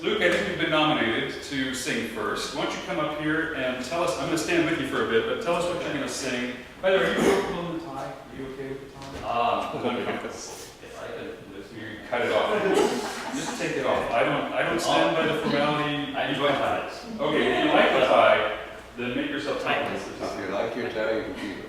Luke, I think you've been nominated to sing first. Why don't you come up here and tell us, I'm going to stand with you for a bit, but tell us what you're going to sing. By the way, are you comfortable in the tie? Are you okay with the tie? If I could cut it off. Just take it off. I don't stand by the formality. I enjoy ties. Okay, if you like the tie, then make yourself tight. If you like your tie, you can keep it.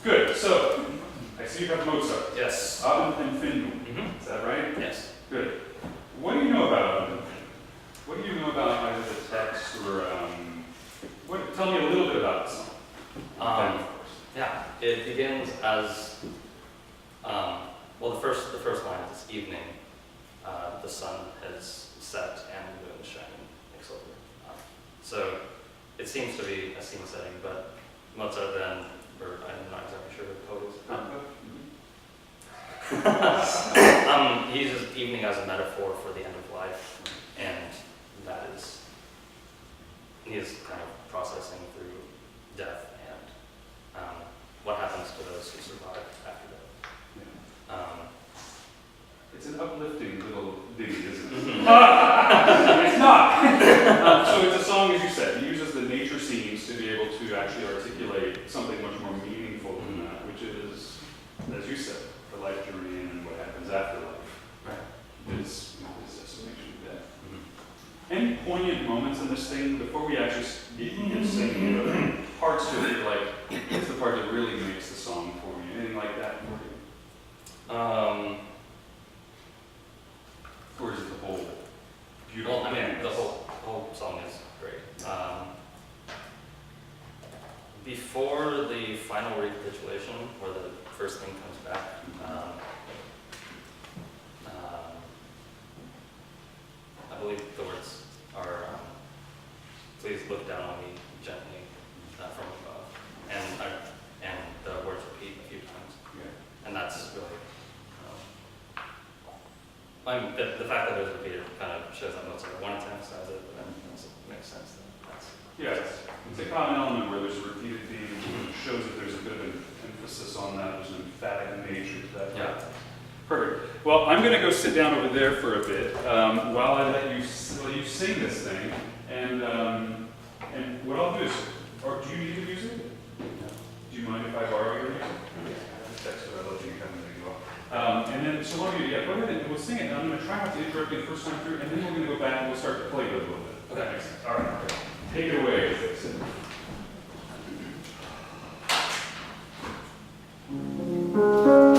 Good, so, I see you have Mozart. Yes. Abendempfindung. Is that right? Yes. Good. What do you know about Abendempfindung? What do you know about either the text or, tell me a little bit about the song. Yeah, it begins as, well, the first line is this evening, the sun has set and the moon is shining, etc. So it seems to be a scene setting, but Mozart then, or I'm not exactly sure what the poet is. He uses evening as a metaphor for the end of life, and that is, he is kind of processing through death and what happens to those who survive after death. Yeah. It's an uplifting little ditty, isn't it? Mm-hmm. It's not! So it's a song, as you said, he uses the nature scenes to be able to actually articulate something much more meaningful than that, which is, as you said, the life journey and what happens after life. Right. Is destination of death. Any poignant moments in this thing before we actually get singing? Are there parts to it like, it's the part that really makes the song for me? Anything like that for you? Or is it the whole beautiful? Well, I mean, the whole song is great. Before the final recapitulation, where the first thing comes back, I believe the words are, please look down on me gently from above. And the words repeat a few times. Yeah. And that's really, the fact that it was repeated kind of shows that Mozart wanted to emphasize it, but then it also makes sense that that's... Yes, it's a common element where there's a repeated theme, it shows that there's a bit of an emphasis on that, there's an emphatic nature to that. Yeah. Perfect. Well, I'm going to go sit down over there for a bit while I let you sing this thing, and what I'll do is, or do you need the music? Do you mind if I borrow your music? That's what I let you kind of go. And then, so what do you, go ahead and we'll sing it, and I'm going to try not to interrupt you the first time through, and then we're going to go back and we'll start to play with it a little bit. Okay, that makes sense. All right, okay. Take it away. Oh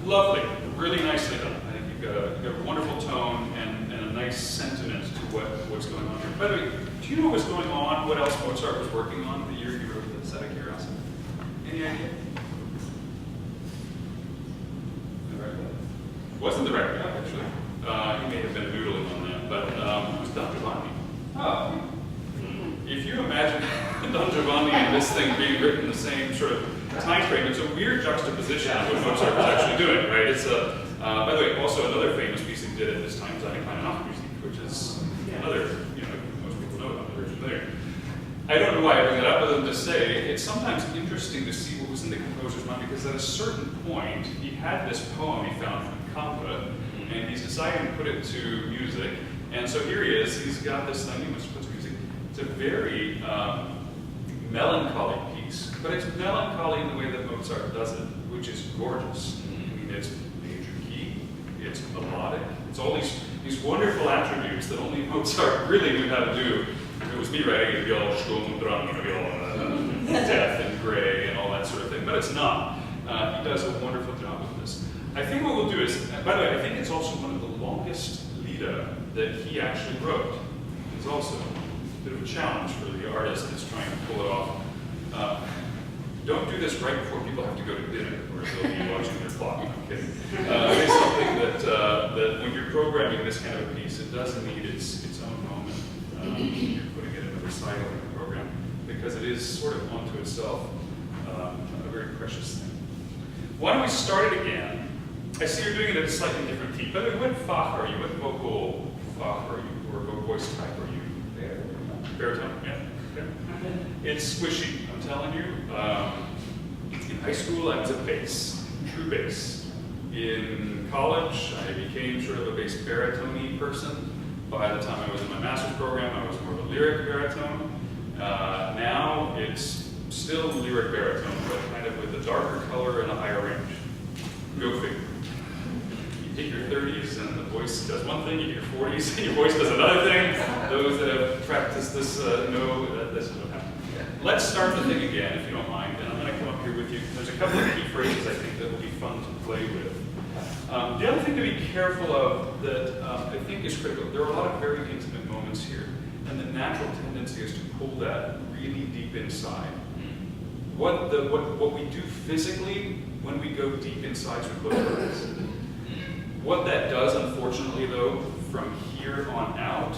Lovely, really nicely done. I think you've got a wonderful tone and a nice sentiment to what's going on here. By the way, do you know what was going on? What else Mozart was working on the year you wrote this? Out of curiosity, any idea? The record wasn't the record actually. He may have been noodling on that, but it was Don Giovanni. Oh, if you imagine Don Giovanni and this thing being written in the same sort of time frame, it's a weird juxtaposition of what Mozart was actually doing, right? It's by the way, also another famous piece he did at this time is Abendempfindung, which is another, most people know about, very familiar. I don't know why I bring that up, other than to say it's sometimes interesting to see what was in the composer's mind, because at a certain point he had this poem he found from Kampa, and he's deciding to put it to music. And so here he is, he's got this thing he wants to put to music. It's a very melancholy piece, but it's melancholy in the way that Mozart does it, which is gorgeous. I mean, it's major key, it's melodic, it's all these wonderful attributes that only Mozart really knew how to do. If it was me writing, it'd be all Sturm und Drang, death and gray and all that sort of thing, but it's not. He does a wonderful job with this. I think what we'll do is, by the way, I think it's also one of the longest Lieder that he actually wrote. It's also a bit of a challenge for the artist that's trying to pull it off. Don't do this right before people have to go to dinner, or they'll be watching their clock. I'm kidding. It's something that when you're programming this kind of a piece, it does need its own moment. You're putting it in a recital in the program, because it is sort of unto itself a very precious thing. Why don't we start it again? I see you're doing it at a slightly different key. But what Fach are you? What vocal Fach are you? Or what voice type are you? Baritone, yeah. Okay. It's squishy, I'm telling you. In high school, I was a bass, true bass. In college, I became sort of a bass baritone-y person. By the time I was in my master's program, I was more of a lyric baritone. Now, it's still lyric baritone, but kind of with a darker color and a higher range. Go figure. You hit your 30s and the voice does one thing, you hit your 40s and your voice does another thing. Those that have practiced this know that this is what happens. Let's start the thing again, if you don't mind, and I'm going to come up here with you. There's a couple of key phrases I think that will be fun to play with. The other thing to be careful of that I think is critical, there are a lot of very intimate moments here, and the natural tendency is to pull that really deep inside. What we do physically when we go deep inside is we close our eyes. What that does, unfortunately, though, from here on out,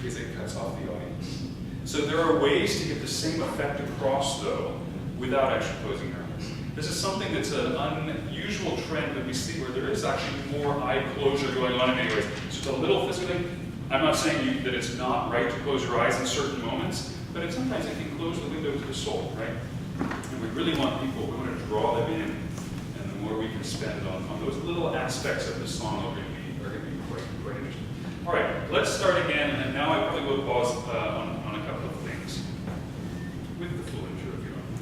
is it cuts off the audience. So there are ways to get the same effect across, though, without actually closing your eyes. This is something that's an unusual trend that we see where there is actually more eye closure going on in many ways. So it's a little physically. I'm not saying that it's not right to close your eyes in certain moments, but sometimes it can close the window to the soul, right? And we really want people, we want to draw them in, and the more we can spend on those little aspects of the song are going to be quite interesting. All right, let's start again, and now I probably will pause on a couple of things with the full intro if you want.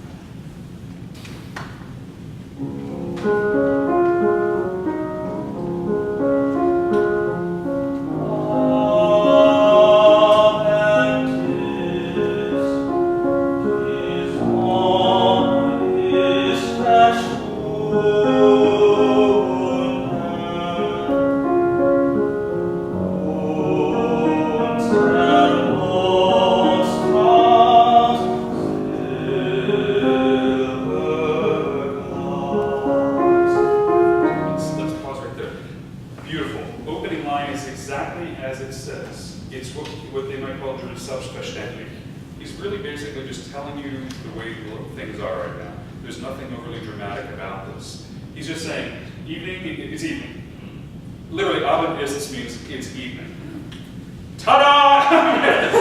He's just saying, evening is evening. Literally, Abendempfindung means it's evening. Ta-da!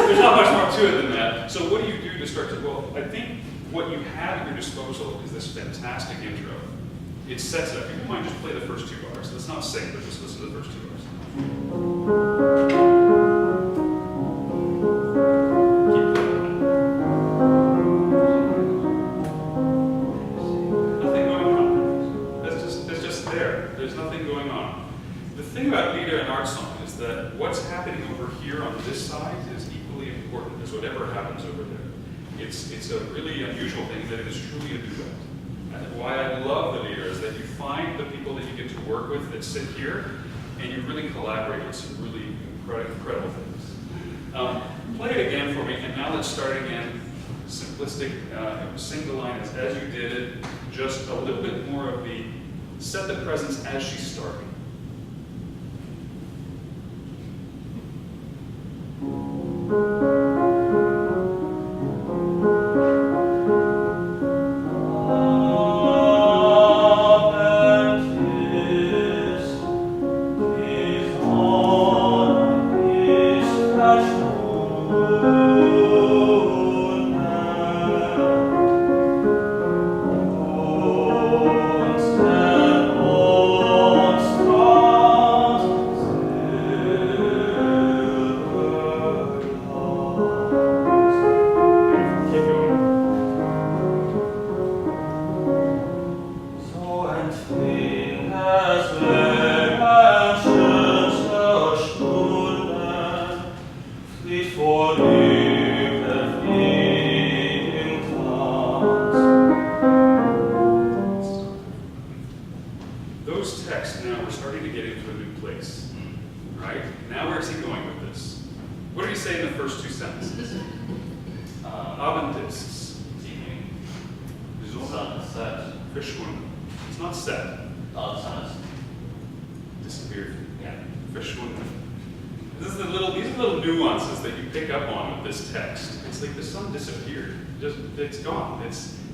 There's not much more to it than that. So what do you do to start to, well, I think what you have at your disposal is this fantastic intro. It sets up, if you mind, just play the first two bars. Let's not sing, but just listen to the first two bars. Keep playing. Nothing going on. That's just there. There's nothing going on. The thing about Lieder and art song is that what's happening over here on this side is equally important as whatever happens over there. It's a really unusual thing that it is truly a duet. And why I love the Lieder is that you find the people that you get to work with that sit here, and you really collaborate on some really incredible things. Play it again for me, and now let's start again. Simplistic, sing the line as you did it, just a little bit more of the, set the presence as she's starting.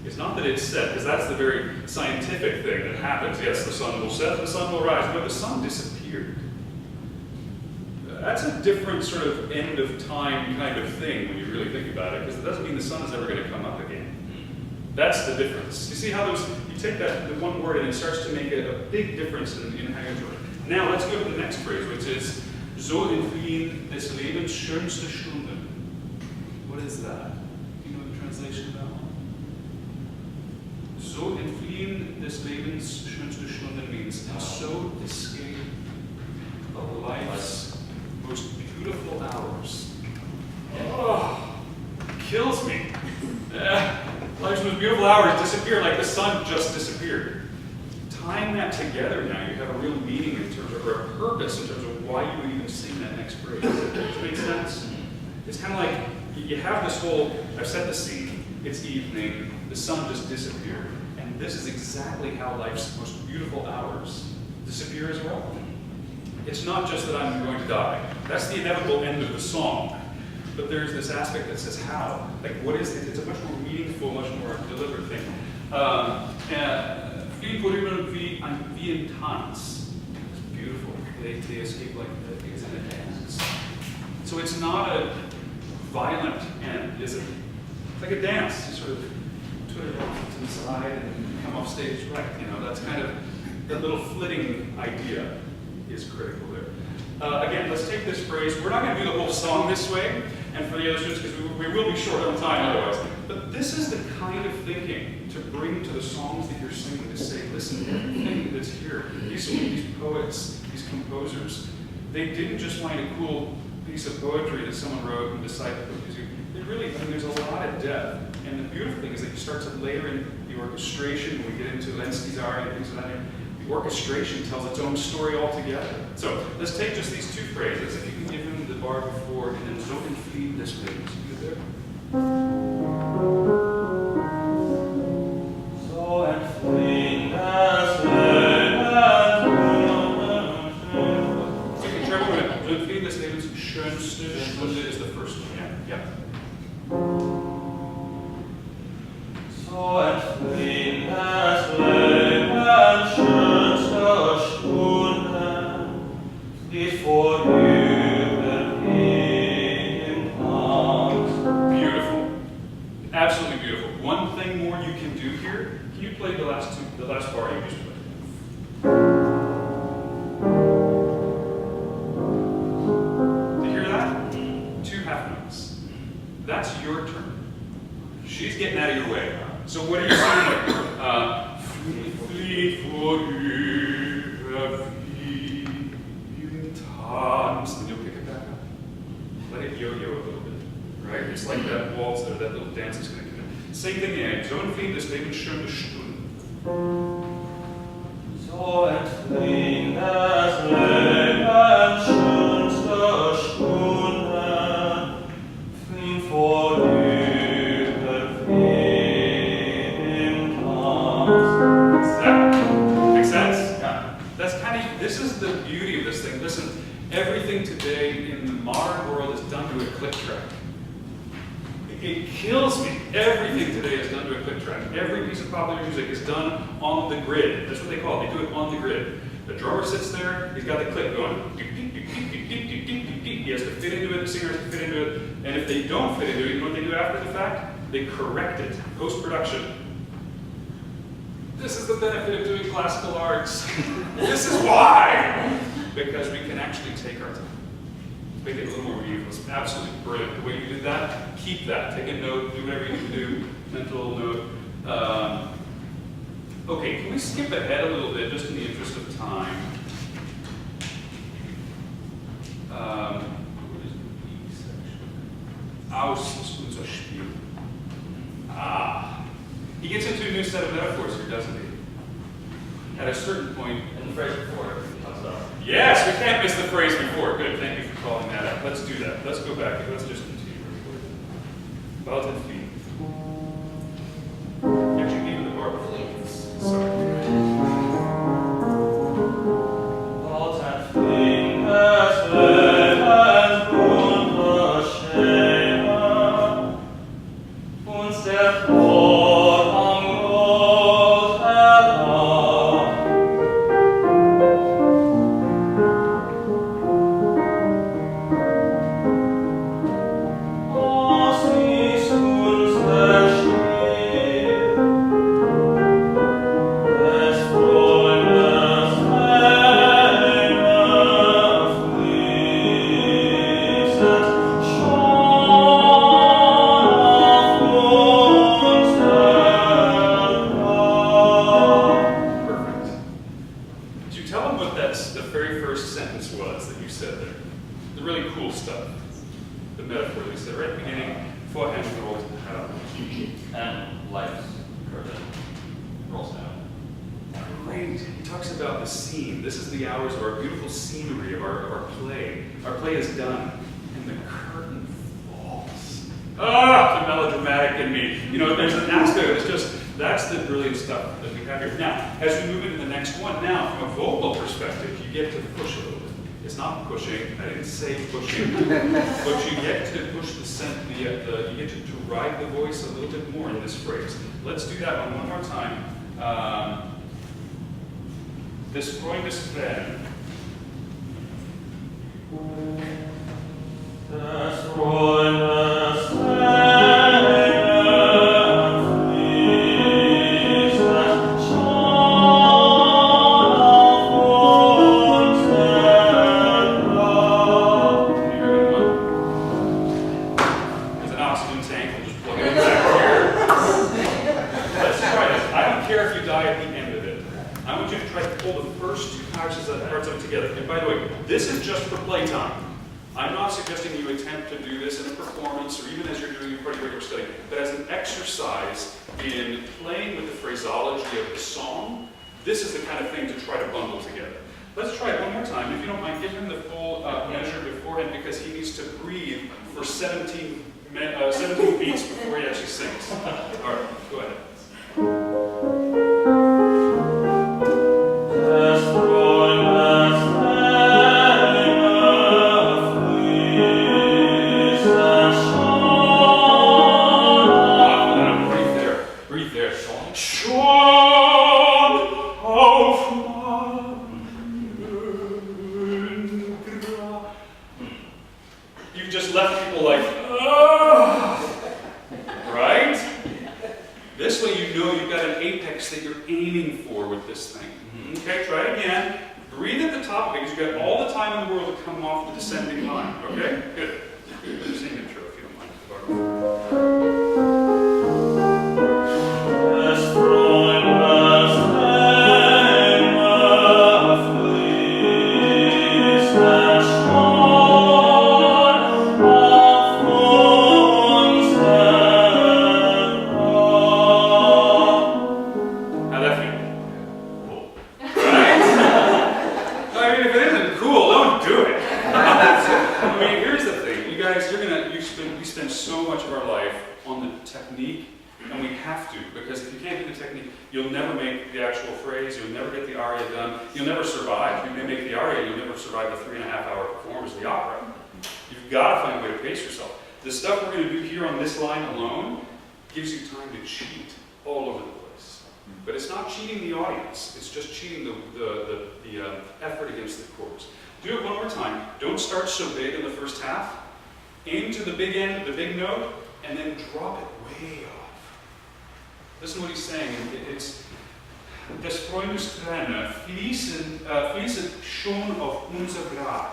It's not that it's set, because that's the very scientific thing that happens. Yes, the sun will set, the sun will rise, but the sun disappeared. That's a different sort of end of time kind of thing when you really think about it, because it doesn't mean the sun is ever going to come up again. That's the difference. You see how those, you take that the one word and it starts to make a big difference in how you do it. Now let's go to the next phrase, which is so entfliehen des Lebens schönste Stunden. What is that? Do you know the translation of that one? So entfliehen des Lebens schönste Stunden means, and so escape of life's most beautiful hours. Oh, kills me. Life's most beautiful hours disappear like the sun just disappeared. tying that together now, you have a real meaning in terms of, or a purpose in terms of why you would even sing that next phrase. Does that make sense? It's kind of like, you have this whole, I've set the scene, it's evening, the sun just disappeared, and this is exactly how life's most beautiful hours disappear as well. It's not just that I'm going to die. That's the inevitable end of the song. But there's this aspect that says how. Like, what is it? It's a much more meaningful, much more deliberate thing. Fliehen vorüber wie ein Tanz. It's beautiful. They escape like pigs in a dance. So it's not a violent end, is it? It's like a dance. You sort of twitter off to the side and come off stage right. You know, that's kind of, that little flitting idea is critical there. Again, let's take this phrase. We're not going to do the whole song this way, and for the other students, because we will be short on time otherwise. But this is the kind of thinking to bring to the songs that you're singing, to say, listen, everything that's here, these poets, these composers, they didn't just find a cool piece of poetry that someone wrote and decided to put music. They really, I mean, there's a lot of depth. And the beautiful thing is that you start to layer in the orchestration when we get into Lensky's Aria and things of that nature. The orchestration tells its own story altogether. So let's take just these two phrases. If you can give him the bar before, and then so entfliehen des Lebens. You there? So entfliehen des Lebens. Okay, try one minute. So entfliehen des Lebens, schönste Stunde is the first one. Yeah. So entfliehen des Lebens, schönste Stunde, die vorüber im Tanz. Beautiful. Absolutely beautiful. One thing more you can do here. Can you play the last bar you just played? Did you hear that? 2 half notes. That's your turn. She's getting out of your way. So what are you saying? Fliehen vorüber wie im Tanz. And you'll pick it back up. Let it yo-yo a little bit. Right? It's like that waltz or that little dance is going to come in. Same thing again. So entfliehen des Lebens, schönste Stunde. So entfliehen des Lebens, schönste Stunde, fliehen vorüber wie im Tanz. Makes sense? Yeah. That's kind of, this is the beauty of this thing. Listen, everything today in the modern world is done to a click track. It kills me. Everything today is done to a click track. Every piece of popular music is done on the grid. That's what they call it. They do it on the grid. The drummer sits there, he's got the click going. He has to fit into it, the singer has to fit into it. And if they don't fit into it, you know what they do after the fact? They correct it, post-production. This is the benefit of doing classical arts. This is why! Because we can actually take our time. Make it a little more meaningful. It's absolutely brilliant. The way you did that, keep that. Take a note, do whatever you need to do, mental note. Okay, can we skip ahead a little bit, just in the interest of time? What is the E section? Aus unser Spiel. He gets into a new set of metaphors here, doesn't he? At a certain point, And the phrase before it comes up. yes, we can't miss the phrase before. Good, thank you for calling that out. Let's do that. Let's go back. Let's just continue. About and feet. Actually, gave the bar before. Sorry. Laut entfliehen des Lebens wunderschöne, uns der Vorhang rot erlacht. Was ist uns erschienen, des Freundes Heime fließet schon auf uns herab. Perfect. Did you tell him what that's the very first sentence was that you said there? The really cool stuff. The metaphor that you said right at the beginning. Vorhand rolled herab. And life's curtain rolls down. great. He talks about the scene. This is the hours of our beautiful scenery of our play. Our play is done, and the curtain falls. Ah, the melodramatic in me. You know, there's an aspect of it. It's just, that's the brilliant stuff that we have here. Now, as we move into the next one, now, from a vocal perspective, you get to push a little bit. It's not pushing, I didn't say pushing, but you get to push you get to ride the voice a little bit more in this phrase. Let's do that one more time. Des Freundes Tränen. Das Freundes Tränen fließen schon auf unser Grab. Can you hear that one? There's an oxygen tank, we'll just plug it in back here. Let's try this. I don't care if you die at the end of it. I want you to try to pull the first two parts of it together. And by the way, this is just for playtime. I'm not suggesting you attempt to do this in a performance or even as you're doing your pretty regular study, but as an exercise in playing with the phraseology of the song, this is the kind of thing to try to bundle together. Let's try it one more time. If you don't mind, give him the full measure beforehand because he needs to breathe for 17 beats before he actually sings. All right, go ahead. Das Freundes Tränen fließen schon. Breathe there. Schon auf meinem Grab. You've just left people like, ah. Right? This way you know you've got an apex that you're aiming for with this thing. Okay, try it again. Breathe at the top because you've got all the time in the world to come off the descending line. Okay? Good. Sing intro if you don't mind. Das Freundes Tränen fließen schon auf unser Grab. How'd that feel? Cool. Right? I mean, if it isn't cool, don't do it. I mean, here's the thing. You guys, we spend so much of our life on the technique, and we have to, because if you can't do the technique, you'll never make the actual phrase, you'll never get the aria done, you'll never survive. You may make the aria, you'll never survive the 3.5-hour performance of the opera. You've got to find a way to pace yourself. The stuff we're going to do here on this line alone gives you time to cheat all over the place. But it's not cheating the audience, it's just cheating the effort against the chords. Do it one more time. Don't start so big in the first half. Aim to the big end, the big note, and then drop it way off. Listen to what he's saying. It's Des Freundes Tränen fließen schon auf unser Grab.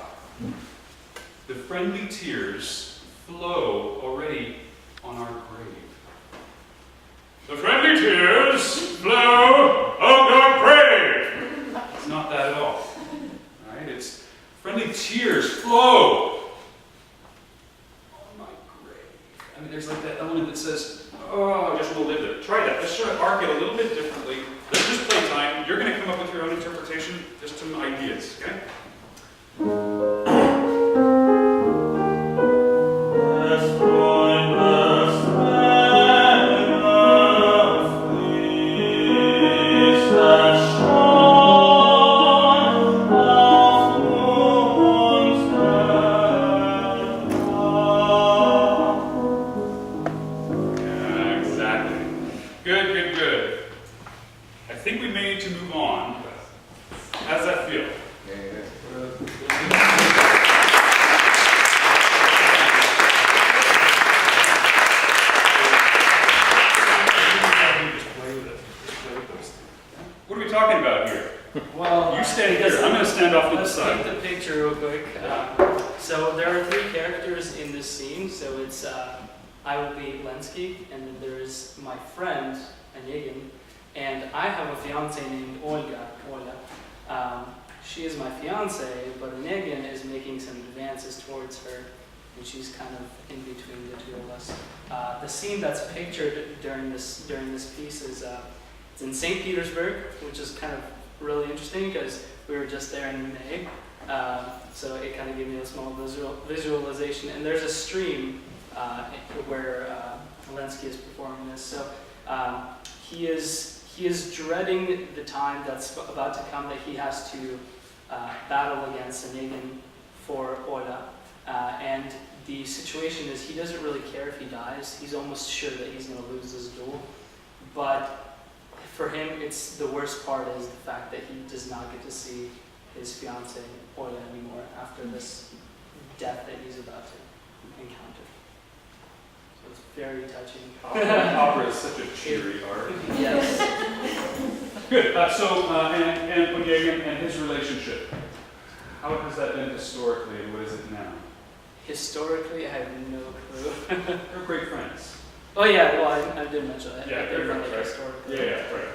The friendly tears flow already on our grave. The friendly tears flow on our grave. It's not that at all. Right? It's friendly tears flow on my grave. I mean, there's like that element that says, oh, I just will live there. Try that. Let's sort of arc it a little bit differently. Let's just play time. You're going to come up with your own interpretation, just some ideas, okay? Das Freundes Tränen fließen schon auf unser Grab. Yeah, exactly. Good. I think we may need to move on. How does that feel? What are we talking about here? Well, You stand here. I'm going to stand off to the let's side. take the picture real quick. So there are 3 characters in this scene. So it's I will be Lensky, and then there is my friend Onegin, and I have a fiance named Ola. She is my fiance, but Onegin is making some advances towards her, and she's kind of in between the two of us. The scene that's pictured during this piece is It's in St. Petersburg, which is kind of really interesting because we were just there in May. So it kind of gave me a small visualization. And there's a stream where Lensky is performing this. So he is dreading the time that's about to come that he has to battle against Onegin for Oda. And the situation is he doesn't really care if he dies. He's almost sure that he's going to lose this duel. But for him, it's the worst part is the fact that he does not get to see his fiancée Oda anymore after this death that he's about to encounter. So it's very touching. Opera is such a cheery art. Yes. Good. And Onegin and his relationship. How has that been historically, and what is it now? Historically, I have no clue. They're great friends. Oh yeah, well I did mention that. Yeah, they're like right. historically. Yeah, right.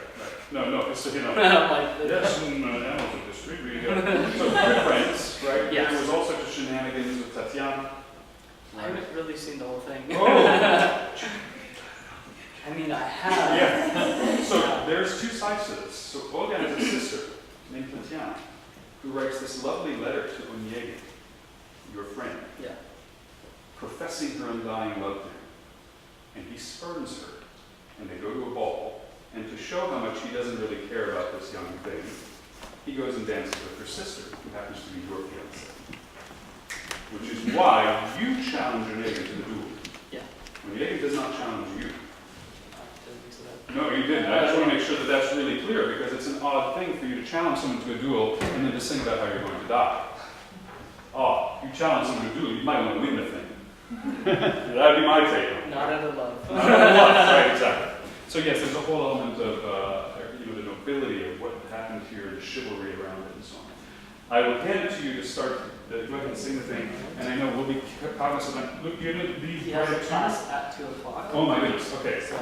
No, it's like yes, in annals of history, so good friends, right? Yes. There was all sorts of shenanigans with Tatiana. I haven't really seen the whole thing. Oh! I mean, I have. Yeah. So there's two sides to this. So Olga has a sister named Tatiana who writes this lovely letter to Onegin, your friend, Yeah. professing her undying love to him. And he spurns her, and they go to a ball. And to show how much he doesn't really care about this young thing, he goes and dances with her sister, who happens to be your fiancée. Which is why you challenge Onegin to the duel. Yeah. Onegin does not challenge you. I didn't think so that. No, you didn't. I just want to make sure that that's really clear, because it's an odd thing for you to challenge someone to a duel and then to sing about how you're going to die. Oh, you challenge someone to a duel, you might want to win the thing. That would be my take on it. Not out of love. Not out of love, right, exactly. So yes, there's a whole element of the nobility of what happened here, the chivalry around it, and so on. I will hand it to you to start. Go ahead and sing the thing, and I know we'll be cognizant of. Look, you're going to be He has right a at 2. class at 2 o'clock. Oh my goodness. Okay. So,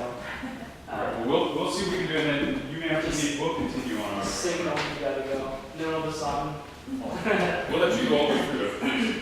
All right. Well, we'll see what we can do, and then you may have to leave. We'll continue on our. Signal, you gotta go. No, the song. We'll let you go all the way through it. Please.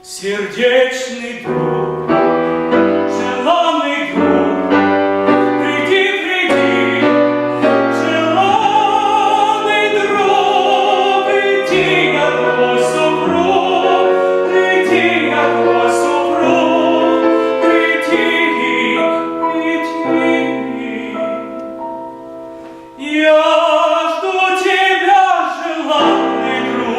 Сердечный друг, желанный друг, приди, приди, желанный друг, приди, я твой супруг, приди, я твой супруг, приди, приди. Я жду тебя, желанный друг.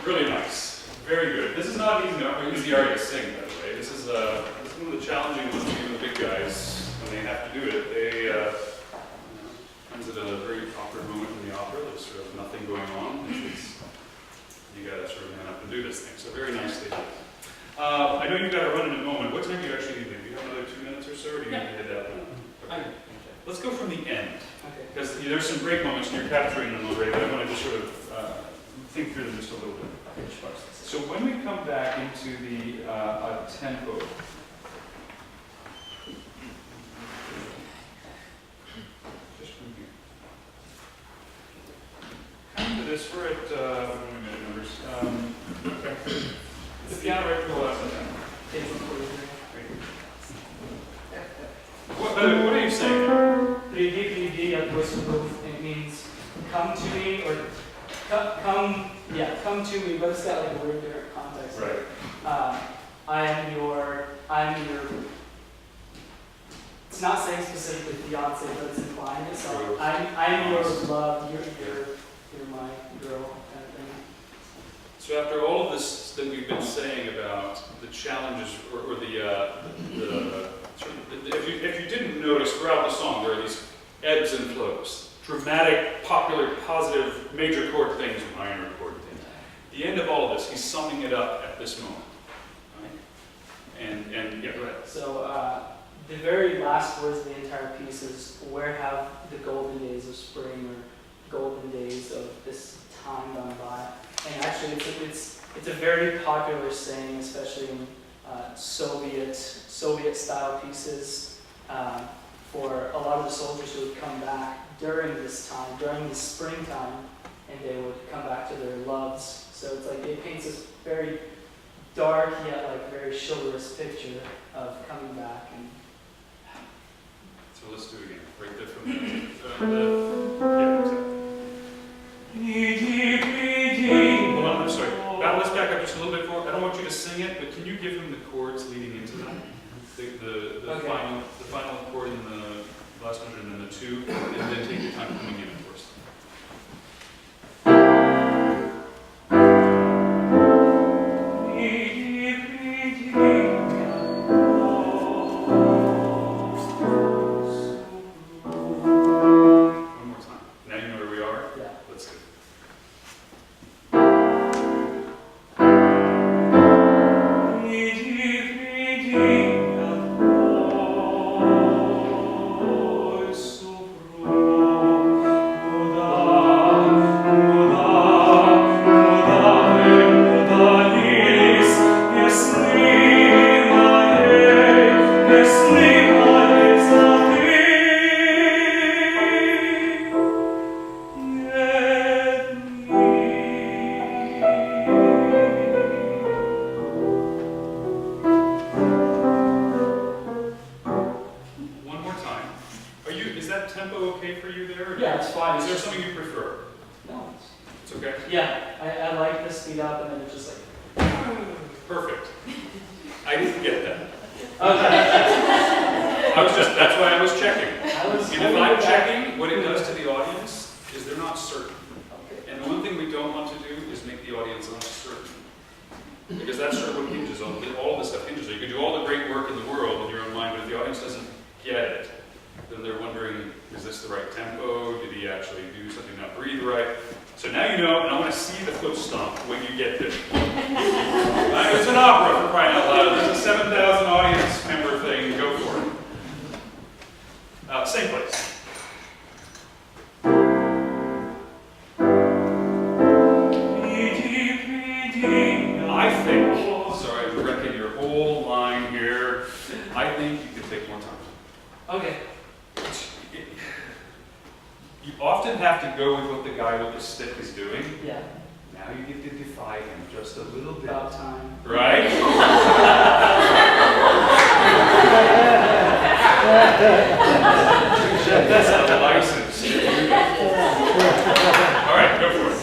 Really nice. Very good. This is not easy Aria to sing, by the way. This is one of the challenging ones for the big guys when they have to do it. They comes at a very awkward moment in the opera. There's sort of nothing going on. You got to sort of man up and do this thing. So very nicely done. I know you've got to run in a moment. What time do you actually need to leave? Do you have another 2 minutes or so, or do you need to head out now? Okay. Let's go from the end. Okay. Because there's some great moments and you're capturing them already, but I want to just sort of think through them just a little bit. So when we come back into the tempo, just from here. Come to this, we're at, what are my numbers? The piano right for the last time. What are you saying there? It means come to me, or come to me, but it's got like a weird different context. Right. I'm your, it's not saying specifically fiance, but it's implying it, so I'm your love, you're my girl, kind of thing. So after all of this that we've been saying about the challenges, or if you didn't notice throughout the song, there are these ebbs and flows. Dramatic, popular, positive, major chord things, minor chord things. The end of all of this, he's summing it up at this moment. Right? And yeah, go ahead. So the very last words of the entire piece is, where have the golden days of spring, or golden days of this time gone by? And actually it's a very popular saying, especially in Soviet style pieces, for a lot of the soldiers who would come back during this time, during the springtime, and they would come back to their loves. So it's like it paints this very dark yet like very chivalrous picture of coming back. And So let's do it again. Right there from yeah, exactly. Hold on, I'm sorry. Let's back up just a little bit more. I don't want you to sing it, but can you give him the chords leading into that? the Okay. final chord in the last measure and then the 2, and then take your time coming in, of course. One more time. Now you know where we are? Yeah. Let's do it. One more time. Is that tempo okay for you there? Yeah, it's fine. Is there something you prefer? No. It's okay? Yeah, I like the speed up and then it's just like. Perfect. I didn't get that. Okay. That's why I was checking. I was And if I'm checking, what it does to the audience is they're not certain. Okay. And the one thing we don't want to do is make the audience uncertain. Because that's sort of what hinges on, all of this stuff hinges on. You can do all the great work in the world in your own mind, but if the audience doesn't get it, then they're wondering, is this the right tempo? Did he actually do something not breathe right? So now you know, and I want to see the foot stomp when you get there. It's an opera, for crying out loud. There's a 7,000 audience member thing. Go for it. Same place. I think, sorry, I'm wrecking your whole line here. I think you could take more time. Okay. You often have to go with what the guy with the stick is doing. Yeah. Now you get to defy him just a little bit. About time. Right? That's a license. All right, go for it.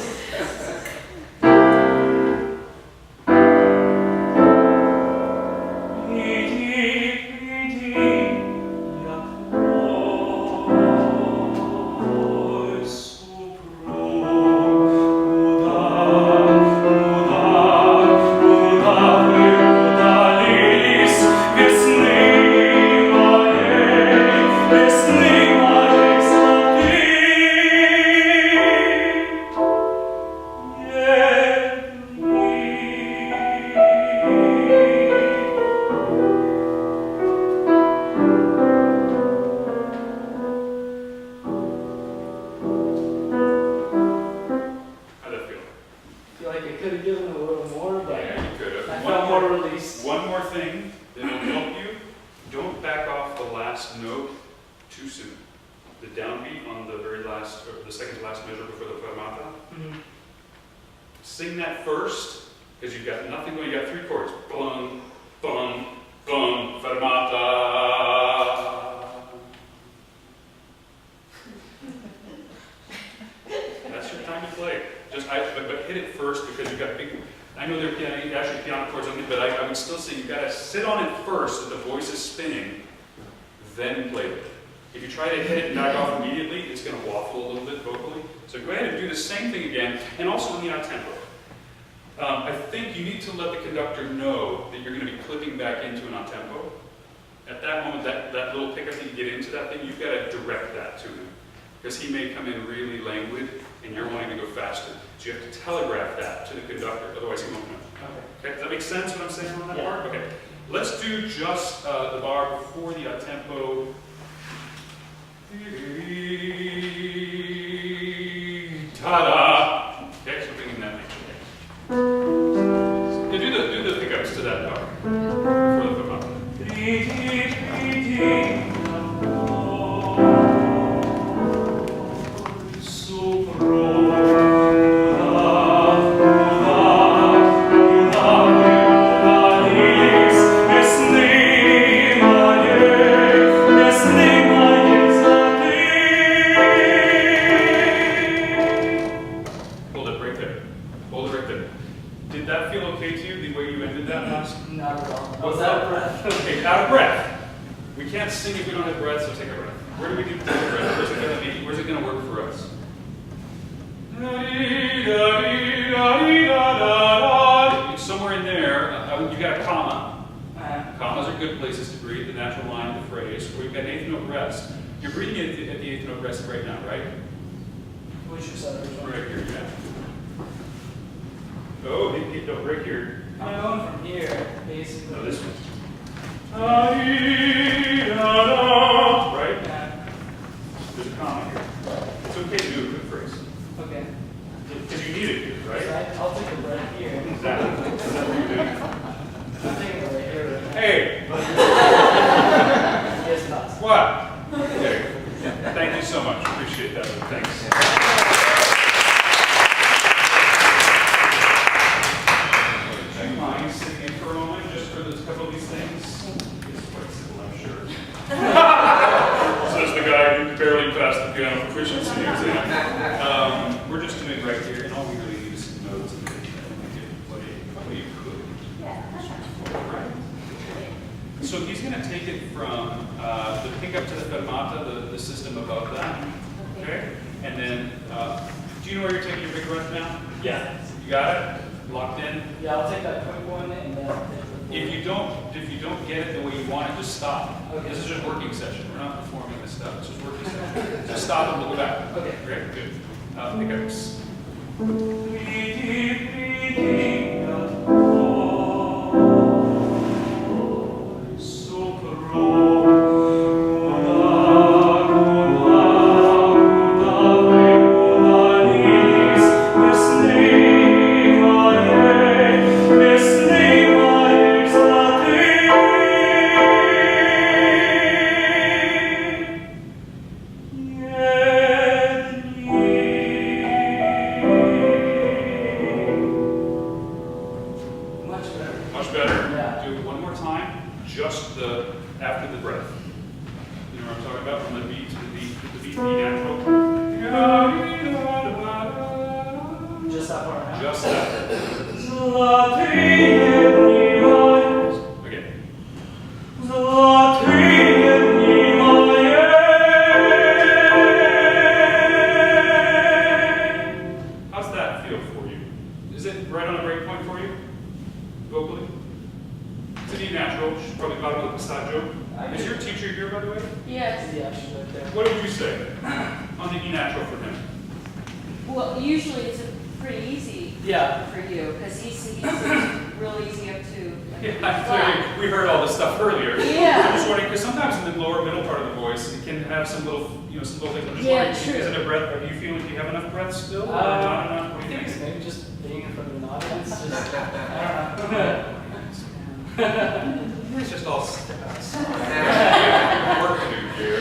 Was that Out of breath. Okay, out of breath. We can't sing if we don't have breath, so take a breath. Where do we do take a breath? Where's it gonna be? Where's it gonna work for us? It's somewhere in there. You got a comma. Commas are good places to breathe, the natural line of the phrase. We've got an eighth note rest. You're breathing at the eighth note rest right now, right? Which you said it was Right here, yeah. Oh, eighth note right here. I'm going from here, basically. No, this one. Yeah. Right? There's a comma here. It's okay to do a good phrase. Okay. Because you need it here, right? I'll take a breath here. Exactly. Is that what you're doing? I'm taking it right here. Right now. Hey! Yes, not. What? Okay. Thank you so much. Appreciate that. Thanks. Do you mind sitting in for a moment just for this couple of these things? It's quite simple, I'm sure. Says the guy who barely passed the piano proficiency exam. We're just doing right here, and all we really need is some notes and what you could. Right. So he's going to take it from the pickup to the fermata, the system above that. Okay? And then, do you know where you're taking your big breath now? Yeah. You got it? Locked in? Yeah, I'll take that quick one and then I'll take the If you don't get it the way you want it, just stop. Okay. This is just working session. We're not performing this stuff. It's just working session. Just stop and look back. Okay. Great, good. Pickups. Much better? Yeah. Do it one more time, just after the breath. You know what I'm talking about? From the B to the B, the B natural. Just that part now. Just that. Again. How's that feel for you? Is it right on a break point for you? Vocally? It's an E natural, she's probably bottom of the passaggio. Is your teacher here, by the way? Yes. Yeah, she's right there. What would you say on the E natural for him? Well, usually it's pretty easy Yeah. for you because he's real easy up to. Yeah, clearly, we heard all this stuff earlier. Yeah. I'm just wondering, because sometimes in the lower middle part of the voice, it can have some little, some little things. I'm just Yeah, wondering, true. is it a breath? Are you feeling, do you have enough breath still? Or not enough? What I do you think it's think? maybe just being in front of an audience. Just, I don't know. It's just all work to do here.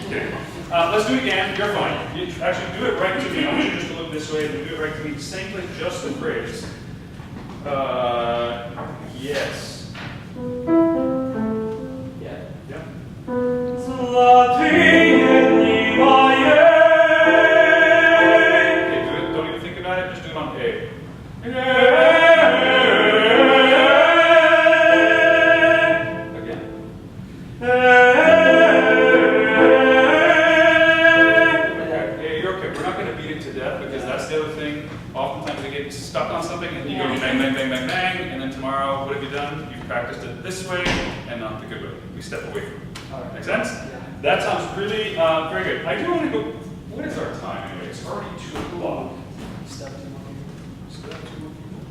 Okay. Let's do it again. You're fine. You actually do it right to me. I want you just to look this way and do it right to me. Same thing, just the phrase. Yes. Yeah. Yep. Okay, do it. Don't even think about it. Just do it on A. Again. Okay, you're okay. We're not going to beat it to death because that's the other thing. Oftentimes we get stuck on something and you go bang, bang, bang, bang, bang, and then tomorrow, what have you done? You've practiced it this way and not the good way. We step away from it. All right. Make sense? Yeah. That sounds really very good. I do want to go. What is our time anyway? It's already 2 o'clock. Step two more. So that 2 more people.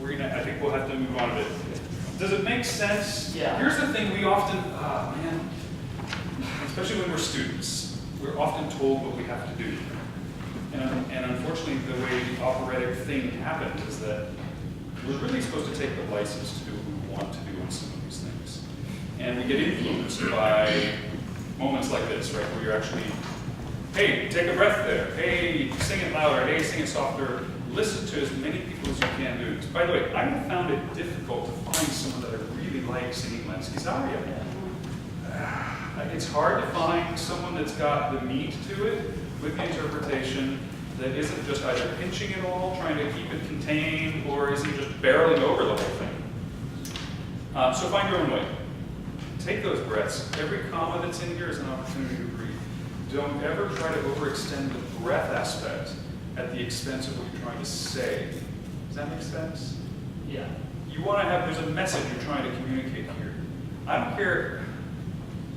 We're gonna. I think we'll have to move on a bit. Does it make sense? Yeah. Here's the thing: we often, man, especially when we're students, we're often told what we have to do. And unfortunately, the way the operatic thing happens is that we're really supposed to take the license to do what we want to do on some of these things. And we get influenced by moments like this, right, where you're actually, hey, take a breath there. Hey, sing it louder. Hey, sing it softer. Listen to as many people as you can do. By the way, I have found it difficult to find someone that I really like singing Lensky's Aria. It's hard to find someone that's got the meat to it with the interpretation that isn't just either pinching it all, trying to keep it contained, or isn't just barreling over the whole thing. So find your own way. Take those breaths. Every comma that's in here is an opportunity to breathe. Don't ever try to overextend the breath aspect at the expense of what you're trying to say. Does that make sense? Yeah. You want to have, there's a message you're trying to communicate here. I don't care,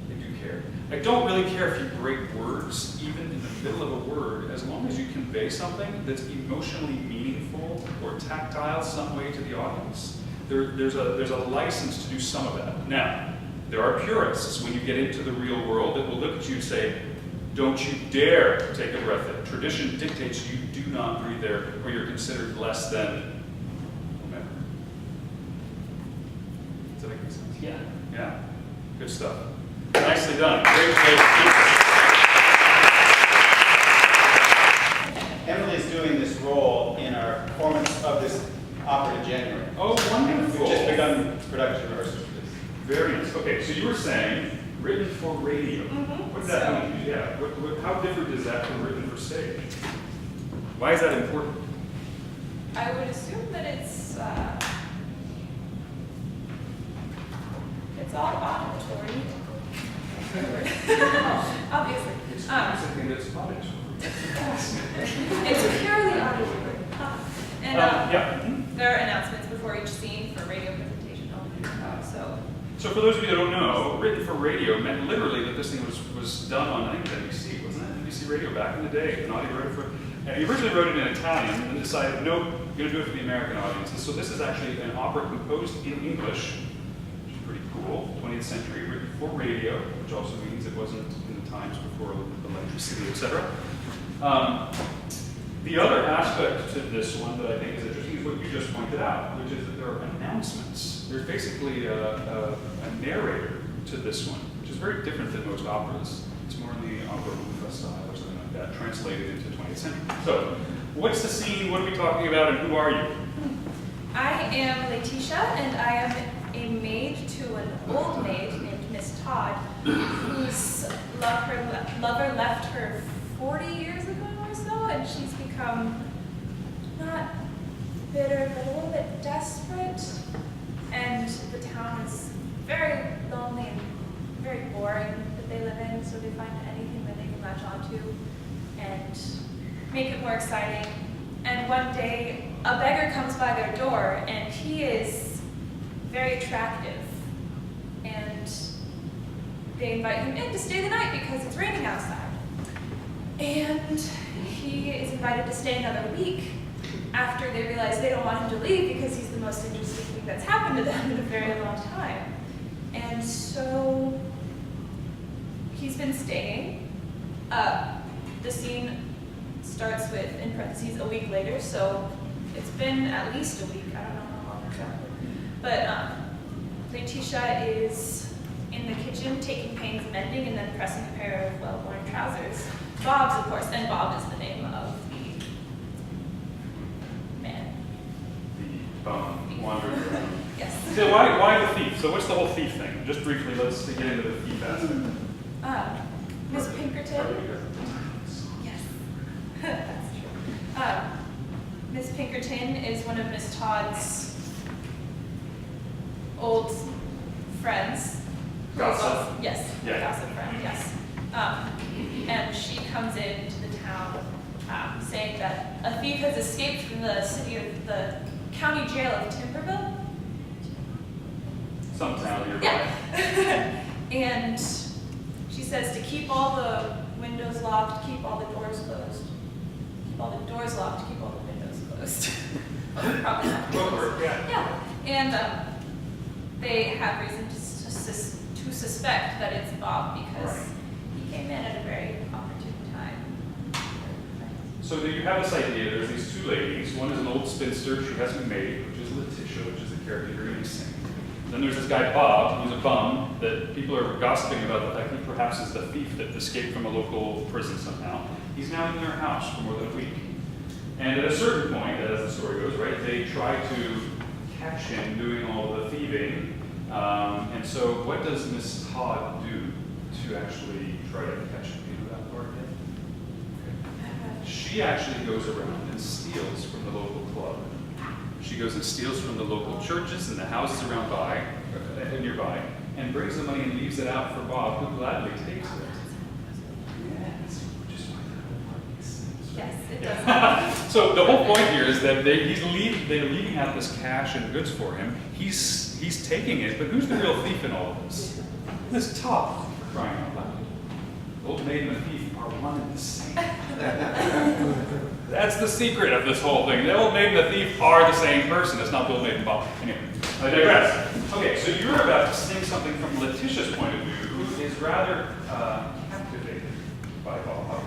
I do care. I don't really care if you break words, even in the middle of a word, as long as you convey something that's emotionally meaningful or tactile some way to the audience. There's a license to do some of that. Now, there are purists when you get into the real world that will look at you and say, don't you dare take a breath in. Tradition dictates you do not breathe there, or you're considered less than whomever. Does that make sense? Yeah. Yeah? Good stuff. Nicely done. Great place. Emmalee is doing this role in our performance of this opera in January. Oh, wonderful. We've just begun production rehearsals for this. Very nice. Okay, so you were saying written for radio. What does that mean? Yeah. How different is that from written for stage? Why is that important? I would assume that it's all auditory. Obviously. It's something that's auditory. It's purely auditory. And Yeah. there are announcements before each scene for radio presentation only. So for those of you that don't know, written for radio meant literally that this thing was done on, I think, NBC, wasn't it? NBC Radio back in the day. Menotti wrote it for, and he originally wrote it in Italian and then decided, nope, I'm going to do it for the American audiences. So this is actually an opera composed in English, which is pretty cool, 20th century, written for radio, which also means it wasn't in the times before electricity, etc. The other aspect to this one that I think is interesting is what you just pointed out, which is that there are announcements. There's basically a narrator to this one, which is very different than most operas. It's more in the opera buffa style or something like that, translated into 20th century. So, what's the scene? What are we talking about? And who are you? I am Letitia, and I am a maid to an old maid named Miss Todd, whose lover left her 40 years ago or so, and she's become not bitter, but a little bit desperate. And the town is very lonely and very boring that they live in, so they find anything that they can latch onto and make it more exciting. And one day, a beggar comes by their door, and he is very attractive. And they invite him in to stay the night because it's raining outside. And he is invited to stay another week after they realize they don't want him to leave because he's the most interesting thing that's happened to them in a very long time. And so he's been staying. The scene starts with, in parentheses, a week later, so it's been at least a week. I don't know how long exactly. But Letitia is in the kitchen taking pains mending and then pressing a pair of well-worn trousers. Bob's, of course, and Bob is the name of the man. The wandering around. Yes. So why the thief? So what's the whole thief thing? Just briefly, let's get into the thief aspect. Miss Pinkerton. Yes, that's true. Miss Pinkerton is one of Miss Todd's old friends. Gossip? Yes, Yeah. gossip friend, yes. And she comes into the town saying that a thief has escaped from the county jail of Timberville. Some town nearby. Yeah. And she says to keep all the windows locked, keep all the doors closed. Keep all the doors locked, keep all the windows closed. Probably not. Yeah. Yeah. And they have reason to suspect that it's Bob because he came in at a very opportune time. So there you have this idea. There's these two ladies. One is an old spinster. She has a maid, which is Letitia, which is the character you're going to sing. Then there's this guy, Bob, who's a bum, that people are gossiping about the fact he perhaps is the thief that escaped from a local prison somehow. He's now in their house for more than a week. And at a certain point, as the story goes, right, they try to catch him doing all the thieving. And so what does Miss Todd do to actually try to catch him? Do you know that part yet? Okay. She actually goes around and steals from the local club. She goes and steals from the local churches and the houses nearby, and brings the money and leaves it out for Bob, who gladly takes it. Yes, which is why Yes, it does. yeah. So the whole point here is that they're leaving out this cash and goods for him. He's taking it, but who's the real thief in all of this? This top, for crying out loud. The old maid and the thief are one and the same. That's the secret of this whole thing. The old maid and the thief are the same person. It's not the old maid and Bob. Anyway, I digress. Okay, so you're about to sing something from Letitia's point of view, who is rather captivated by Bob.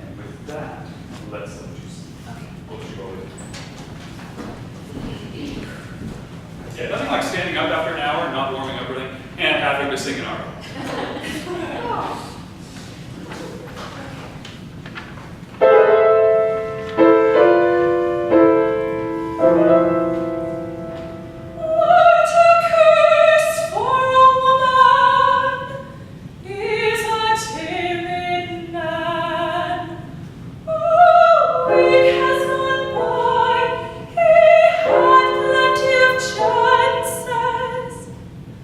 And with that, let's let you sing. We'll let you go with it. Yeah, nothing like standing up after an hour, not warming up really, and having to sing an aria.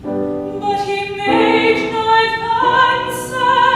But he made no advances.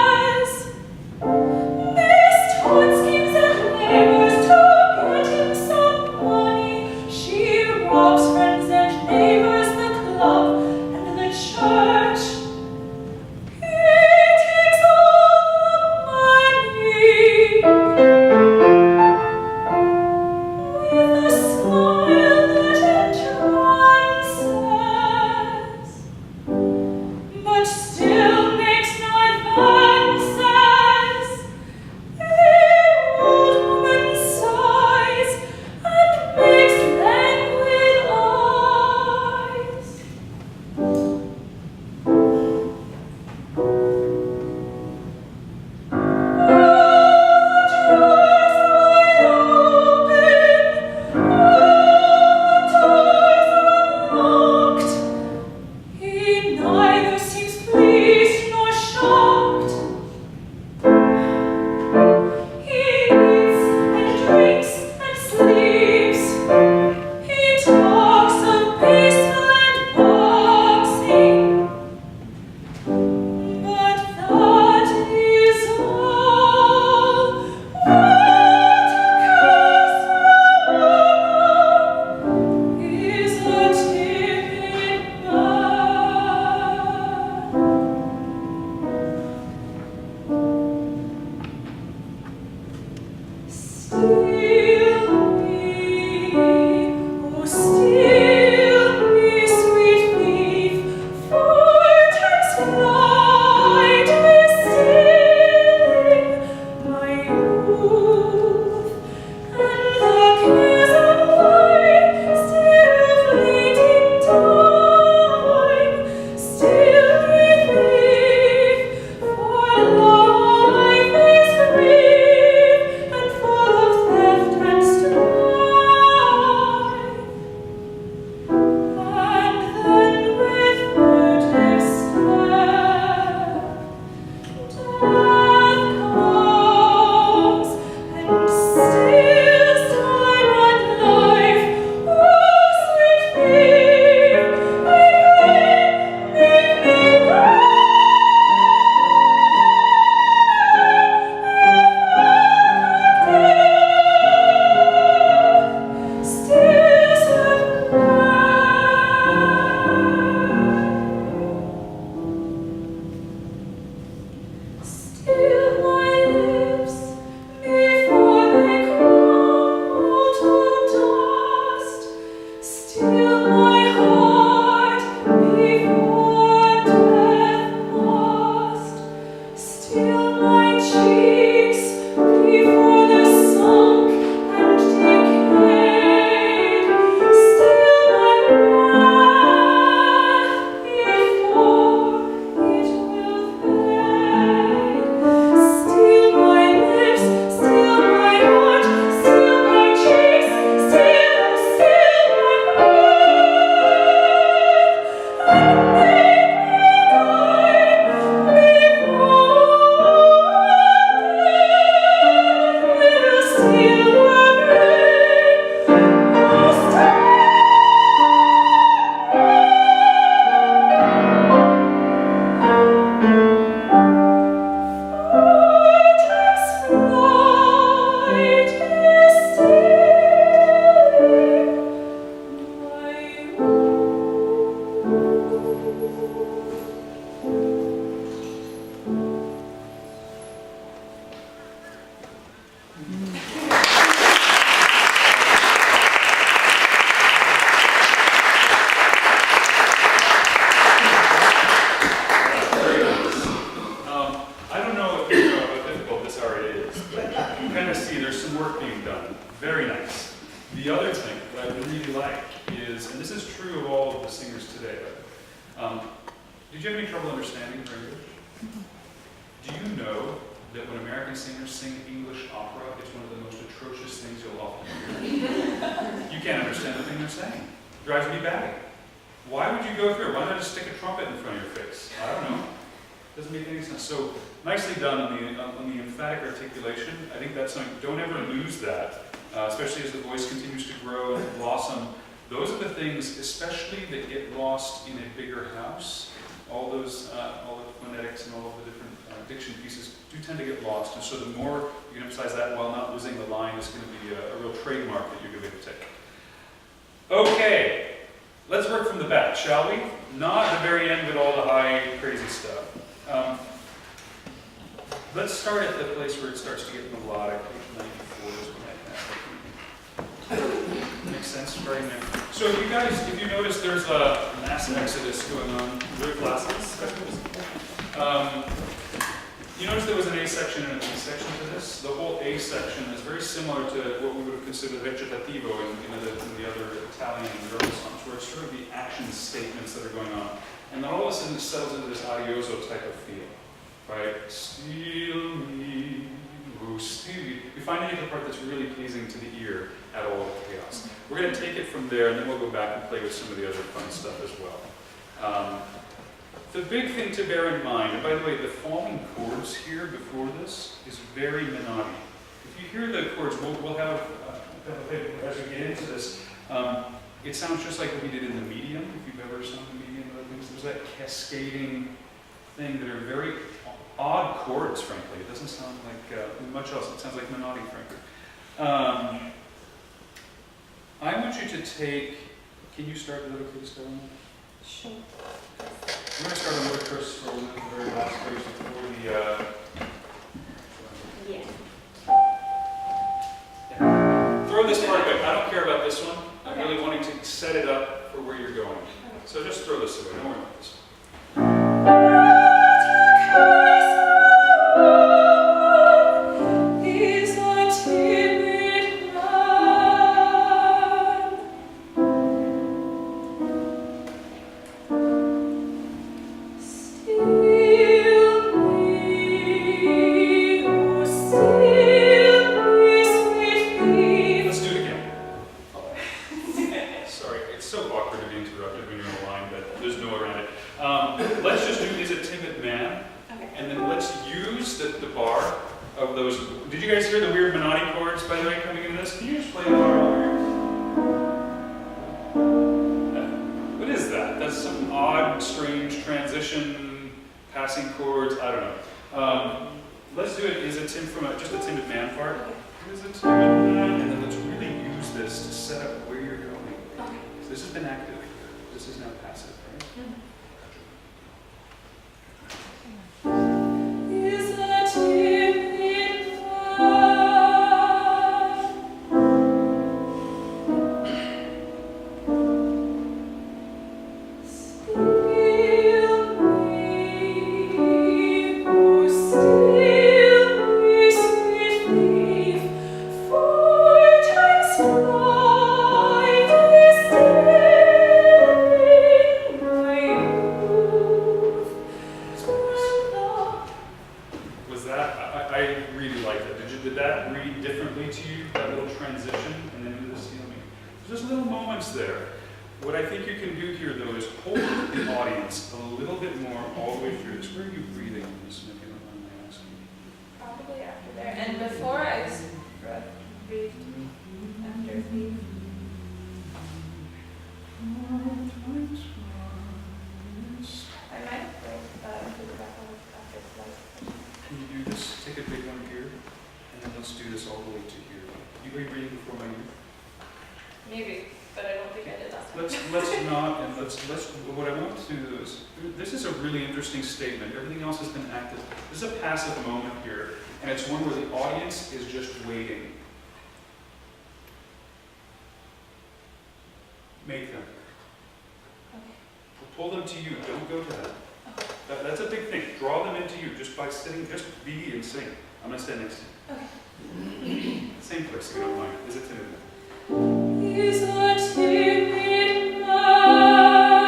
Did you have any trouble understanding her English? Do you know that when American singers sing English opera, it's one of the most atrocious things you'll often hear? You can't understand the thing they're saying. It drives me batty. Why would you go through it? Why not just stick a trumpet in front of your face? I don't know. Doesn't make any sense. So nicely done on the emphatic articulation. I think that's something, don't ever lose that, especially as the voice continues to grow and blossom. Those are the things, especially that get lost in a bigger house. All the phonetics and all of the different diction pieces do tend to get lost. And so the more you can emphasize that while not losing the line is going to be a real trademark that you're going to take. Okay, let's work from the back, shall we? Not the very end with all the high, crazy stuff. Let's start at the place where it starts to get melodic. Page 94 is what I have. Makes sense, right now. So if you notice, there's a mass exodus going on. Your classes. You notice there was an A section and an B section to this. The whole A section is very similar to what we would have considered recitativo in the other Italian and German songs, where it's sort of the action statements that are going on. And then all of a sudden it settles into this adioso type of feel, right? Still me, oh, still me. We finally get the part that's really pleasing to the ear at all the chaos. We're going to take it from there, and then we'll go back and play with some of the other fun stuff as well. The big thing to bear in mind, and by the way, the falling chords here before this is very Menotti. If you hear the chords, we'll have, as we get into this, it sounds just like what we did in the medium, if you've ever sung the medium and other things. There's that cascading thing that are very odd chords, frankly. It doesn't sound like much else. It sounds like Menotti, frankly. I want you to take, can you start with it, please, Carlo? Sure. I'm going to start on Ludicrous for the very last phrase before the... Yeah. Throw this part away. I don't care about this one. I'm really wanting to set it up for where you're going. So just throw this away. Don't worry about this. Make them. Pull them to you. Don't go to them. That's a big thing. Draw them into you just by sitting. Just be and sing. I'm going to stand next to you. Same place, if you don't mind. Is it timid? Is a timid man.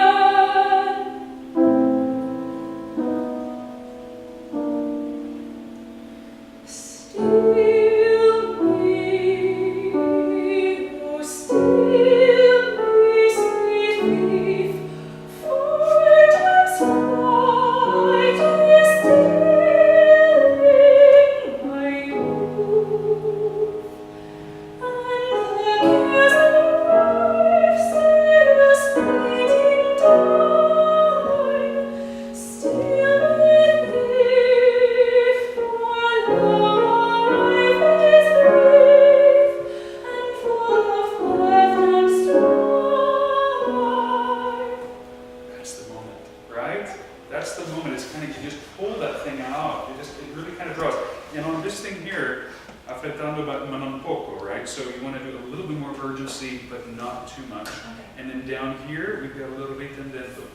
right? That's the moment. It's kind of, you just pull that thing out. It really kind of draws. And on this thing here, affrettando ma non poco, right? So you want to do a little bit more urgency, but not too much. And then down here, we've got a little ritardendo.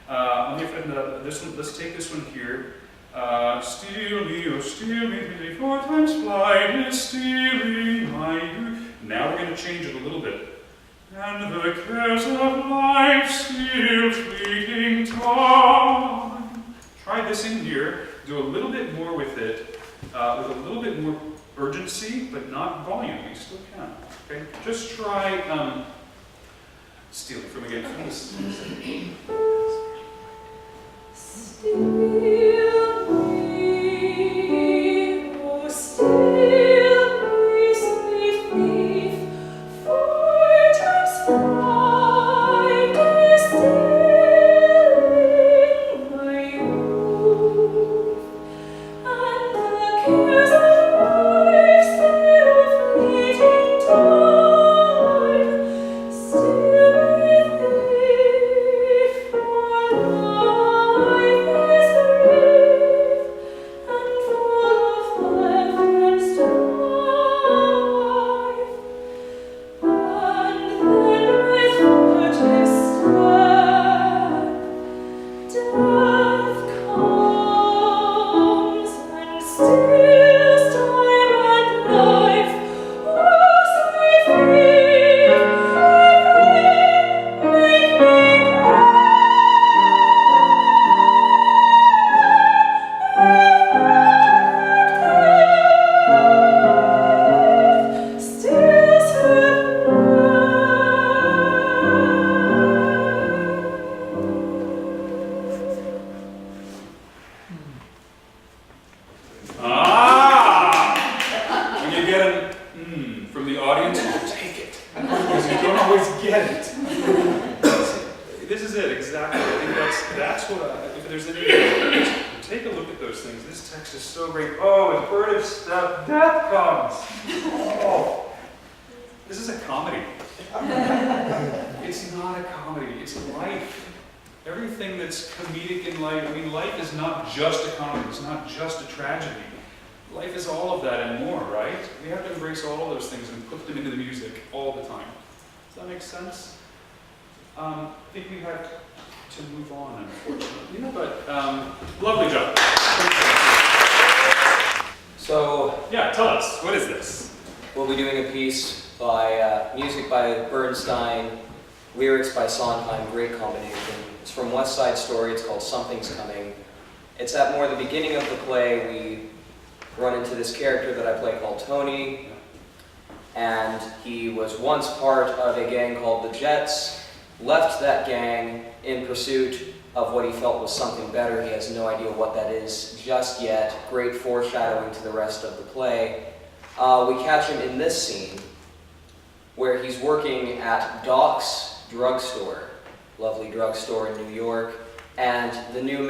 On the affrettando, this one, let's take this one here. Steal me, oh steal me, 24 times flight is stealing my youth. Now we're going to change it a little bit. And the cares of life still fleeting time. Try this in here. Do a little bit more with it, with a little bit more urgency, but not volume. You still can. Okay. Just try stealing from again. From this. Steal me, oh steal me, sweet thief, 4 times 5 is stealing my youth, and the cares of life still fleeting time. Steal me, thief, for life is brief and full of left and strife. And then with fruitless step, death comes and steals time and life. Oh, sweet thief, make me steals When you get an from the audience, you take it. Because you don't always get it. This is it, exactly. I think that's what if there's any, take a look at those things. This text is so great. Oh, as bird of step, death comes. Oh, this is a comedy. It's not a comedy, it's life. Everything that's comedic in life, I mean, life is not just a comedy, it's not just a tragedy. Life is all of that and more, right? We have to embrace all of those things and put them into the music all the time. Does that make sense? I think we have to move on, unfortunately. But lovely job. So Yeah, tell us, what is this? we'll be doing a piece by music by Bernstein, lyrics by Sondheim, great combination. It's from West Side Story, it's called Something's Coming. It's at more the beginning of the play. We run into this character that I play called Tony, and he was once part of a gang called the Jets, left that gang in pursuit of what he felt was something better. He has no idea what that is just yet. Great foreshadowing to the rest of the play. We catch him in this scene where he's working at Doc's drugstore, lovely drugstore in New York, and the new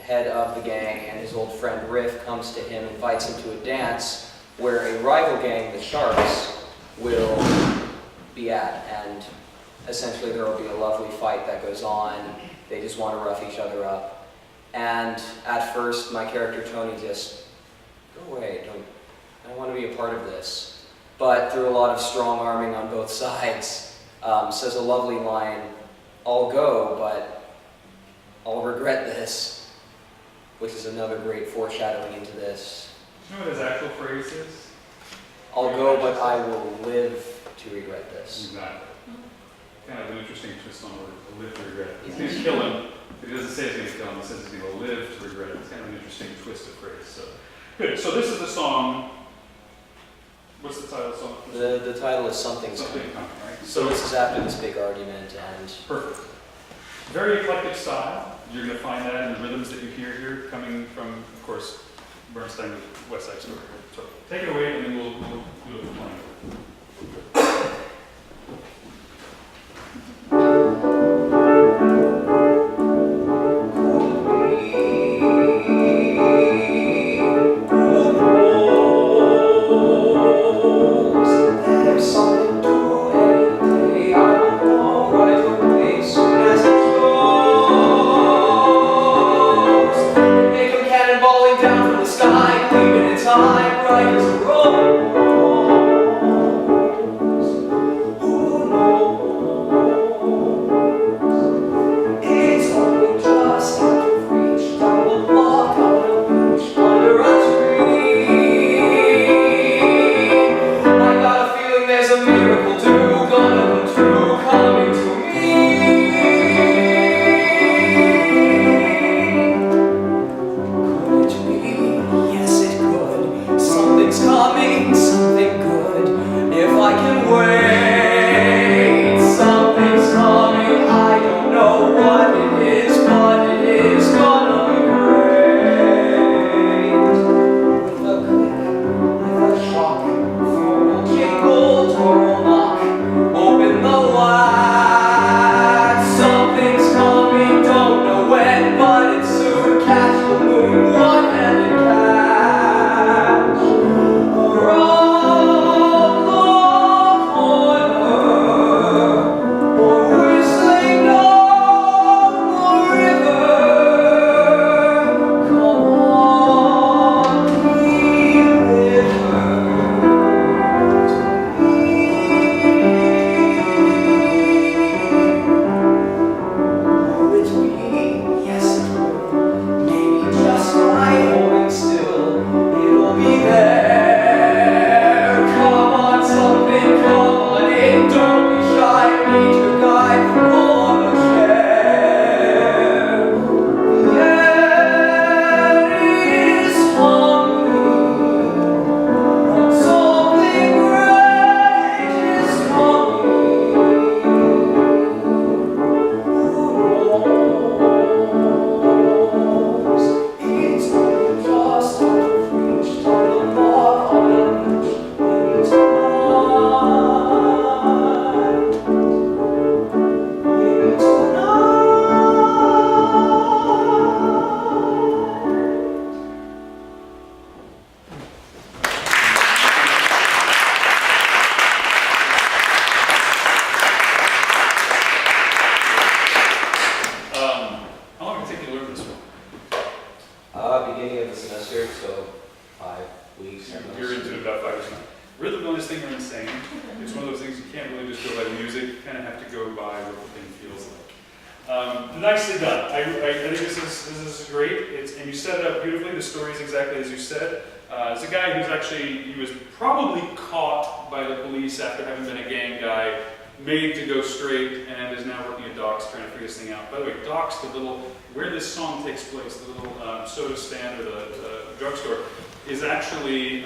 head of the gang and his old friend Riff comes to him, invites him to a dance where a rival gang, the Sharks, will be at, and essentially there will be a lovely fight that goes on. They just want to rough each other up. And at first, my character Tony just, go away, I don't want to be a part of this. But through a lot of strong arming on both sides, says a lovely line, I'll go, but I'll regret this, which is another great foreshadowing into this. You know what his actual phrase is? I'll go, but I will live to regret this. Exactly. Kind of an interesting twist on the word, to live to regret. He's going to kill him. He doesn't say he's going to kill him, he says he's going to live to regret it. It's kind of an interesting twist of phrase. So, good. So this is the song. What's the title of the song? The title is Something's Something Coming. Coming, right? So this is after this big argument, and Perfect. Very eclectic style. You're going to find that in the rhythms that you hear here, coming from, of course, Bernstein with West Side Story. So take it away, and then we'll do it playing. there's something to every day. I will know right away soon as insane. It's one of those things you can't really just go by the music, you kind of have to go by what the thing feels like. Nicely done. I think this is great. And you set it up beautifully. The story is exactly as you said. It's a guy who's he was probably caught by the police after having been a gang guy, made to go straight, and is now working at Doc's trying to figure this thing out. By the way, Doc's, where this song takes place, the little soda stand or the drugstore, is actually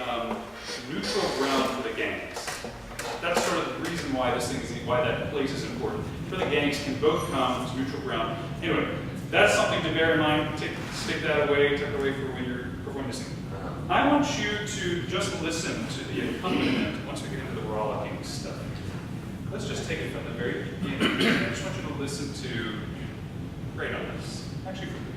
neutral ground for the gangs. That's sort of the reason why why that place is important. For the gangs can both come, it's neutral ground. Anyway, that's something to bear in mind. Stick that away, tuck away for when you're performing this thing. I want you to just listen to the accompaniment once we get into the rollicking stuff. Let's just take it from the very beginning. I just want you to listen to great on this. Actually, from the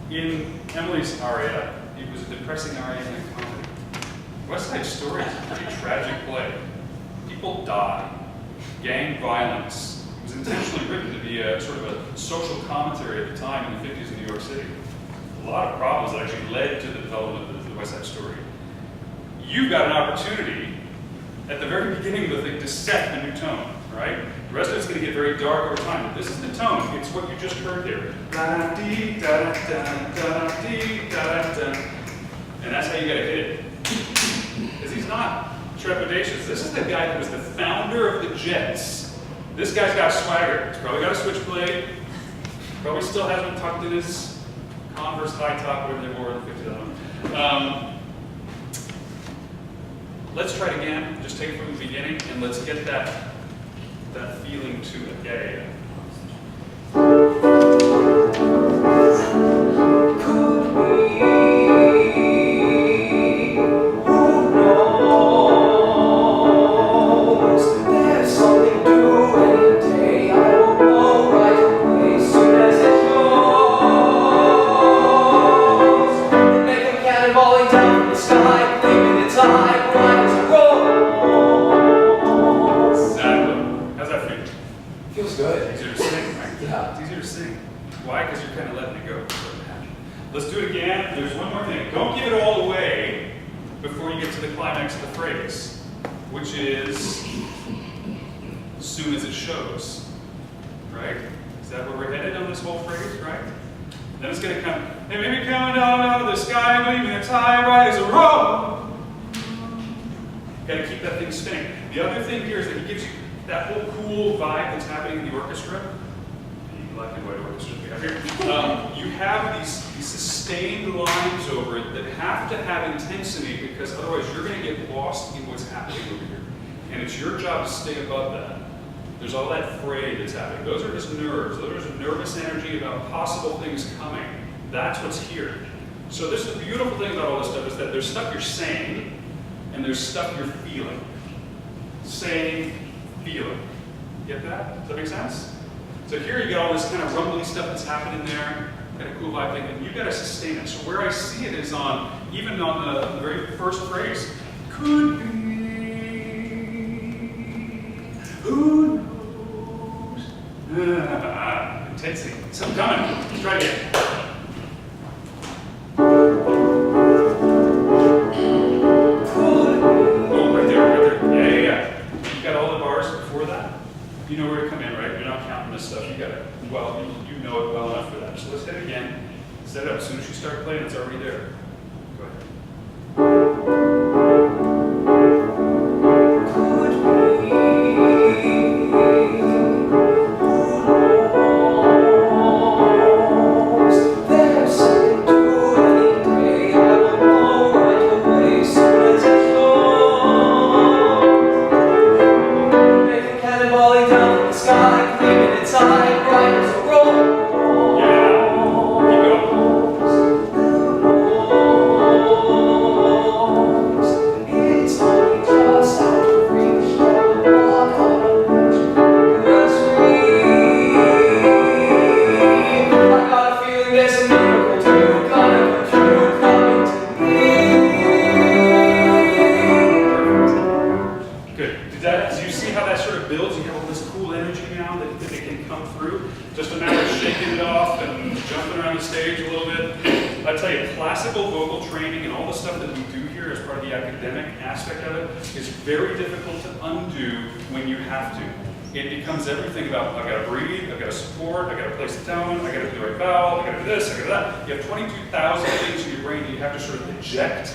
in Emmalee's Aria, it was a depressing aria in a comedy. West Side Story is a pretty tragic play. People die. Gang violence. It was intentionally written to be a sort of a social commentary at the time in the 50s in New York City. A lot of problems that actually led to the development of the West Side Story. You've got an opportunity at the very beginning of the thing to set a new tone, right? The rest of it's going to get very dark over time, but this is the tone. It's what you just heard there. Da-da-dee, da-da-da-da-dee, da-da-da. And that's how you got to hit it. Because he's not trepidatious. This is the guy that was the founder of the Jets. This guy's got swagger. He's probably got a switchblade. Probably still has one tucked in his Converse high top, whatever they wore in the 50s. Let's try it again. Just take it from the beginning, and let's get that feeling to it. Yeah. Let's do it again. There's one more thing. Don't give it all away before you get to the climax of the phrase, which is as soon as it shows. Right? Is that where we're headed on this whole phrase, right? Then it's going to come, hey, maybe coming down out of the sky, leaving a tie right as a rope. Got to keep that thing spinning. The other thing here is that he gives you that whole cool vibe that's happening in the orchestra. The black and white orchestra we have here. You have these sustained lines over it that have to have intensity because otherwise you're going to get lost in what's happening over here. And it's your job to stay above that. There's all that fray that's happening. Those are just nerves. Those are nervous energy about possible things coming. That's what's here. So this is the beautiful thing about all this stuff is that there's stuff you're saying and there's stuff you're feeling. Saying, feeling. Get that? Does that make sense? So here you got all this kind of rumbly stuff that's happening there. Got a cool vibe thing, and you've got to sustain it. So where I see it is even on the very first phrase. Could be, who knows? Intensity. Something coming. Let's try it again. Oh, right there. Yeah. You've got all the bars before that. You know where to come in, right? You're not counting this stuff. You got it. Well, you know it well enough for that. So let's hit it again. Set it up. As soon as you start playing, it's already there. Go ahead. vocal training and all the stuff that we do here as part of the academic aspect of it is very difficult to undo when you have to. It becomes everything about, I gotta breathe, I gotta support, I gotta place the tone, I gotta do the right vowel, I gotta do this, I gotta that. You have 22,000 things in your brain that you have to sort of eject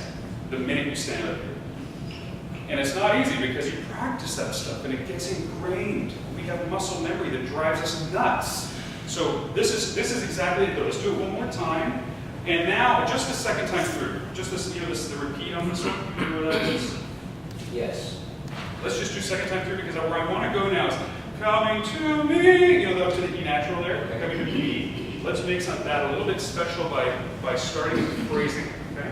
the minute you stand up here. And it's not easy because you practice that stuff and it gets ingrained. We have muscle memory that drives us nuts. So this is exactly it though. Let's do it one more time. And now, just the second time through, just this, this is the repeat on this one. You know where that is? Yes. Let's just do second time through because where I want to go now is coming to me. Up to the E natural there. Coming to me. Let's make that a little bit special by starting with the phrasing. Okay.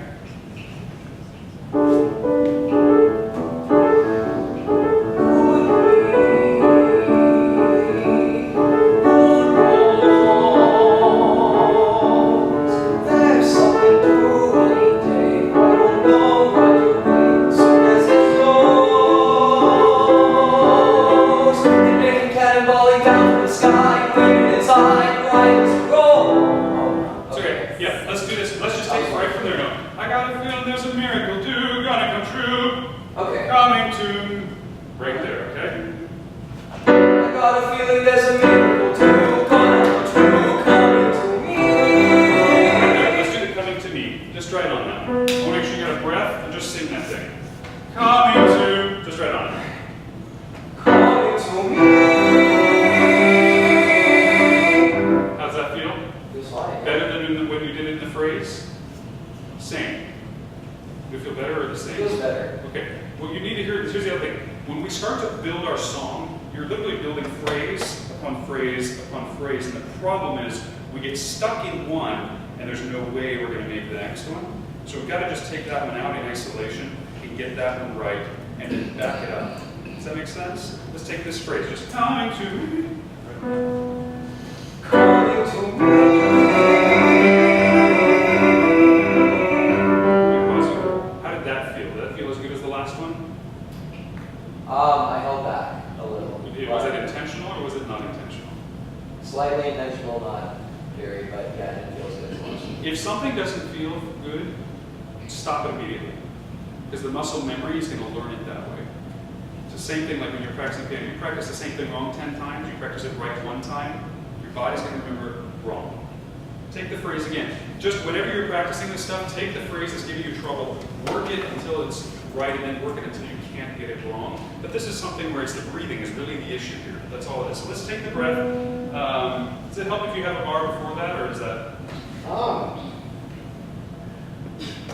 Take the phrase again. Just whenever you're practicing this stuff, take the phrase that's giving you trouble, work it until it's right, and then work it until you can't get it wrong. But this is something where it's the breathing is really the issue here. That's all it is. So let's take the breath. Does it help if you have a bar before that, or is that?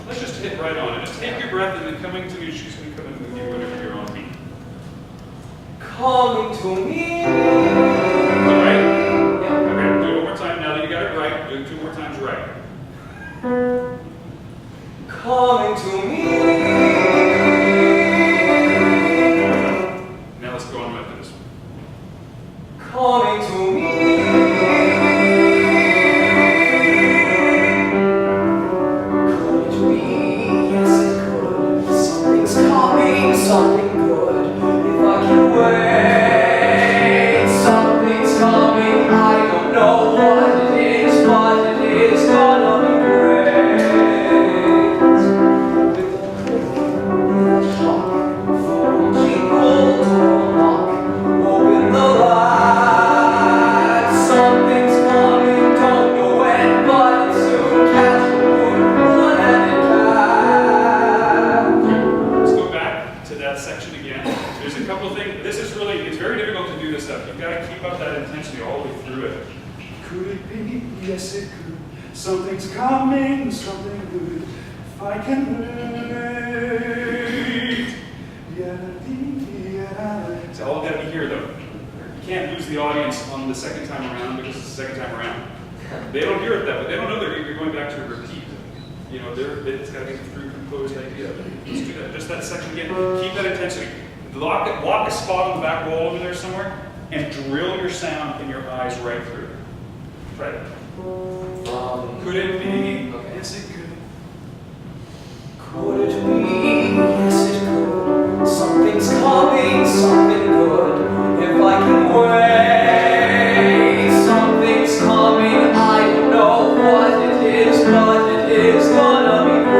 Let's just hit right on it. Just take your breath, and then coming to me, she's going to come in with you whenever you're on beat. Coming to me. All right? Yeah. Okay, do it one more time. Now that you got it right, do it 2 more times right. Coming to me. Now let's go on with this one. Coming to me. Could it be? Yes, it could. Something's coming, something good. If I can wait, something's coming. I don't know what it is, but it is gonna be great. With a click, with a shock, full jingle, knock, open the light. Something's coming, don't know when, but it's soon. Catch the one-handed cat. Let's go back to that section again. There's a couple of things. This is really, it's very difficult to do this stuff. You've got to keep up that intensity all the way through it. Could it be? Yes, it could. Something's coming, something good. If I can wait. It's all got to be here, though. You can't lose the audience on the second time around because it's the second time around. They don't hear it that way. They don't know that you're going back to a repeat. You know, it's got to be a through composed idea. Let's do that. Just that section again. Keep that intensity. Block a spot on the back wall over there somewhere, and drill your sound in your eyes right through. Try it. Could it be? Okay. Yes, it could. Could it be? Yes, it could. Something's coming, something good. If I can wait, something's coming. I don't know what it is, but it is gonna be great.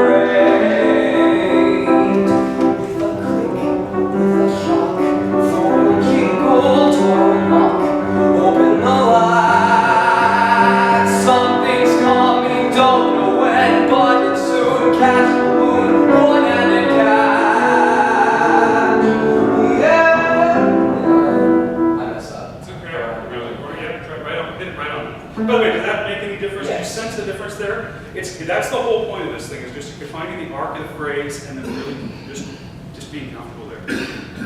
sense the difference there? That's the whole point of this thing, is just defining the arc of the phrase and then really just being comfortable there.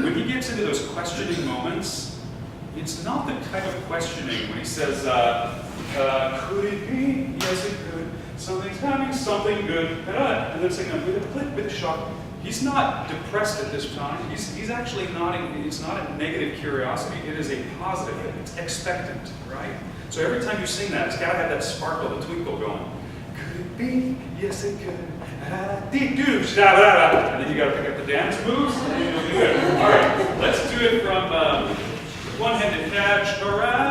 When he gets into those questioning moments, it's not the type of questioning when he says, could it be? Yes, it could. Something's happening, something good. And then saying, with a click, with a shock. He's not depressed at this time. He's actually nodding. It's not a negative curiosity. It is a positive. It's expectant, right? So every time you sing that, it's got to have that sparkle, the twinkle going. Could it be? Yes, it could. And then you got to pick up the dance moves, and you'll do it. All right, let's do it from one-handed catch around.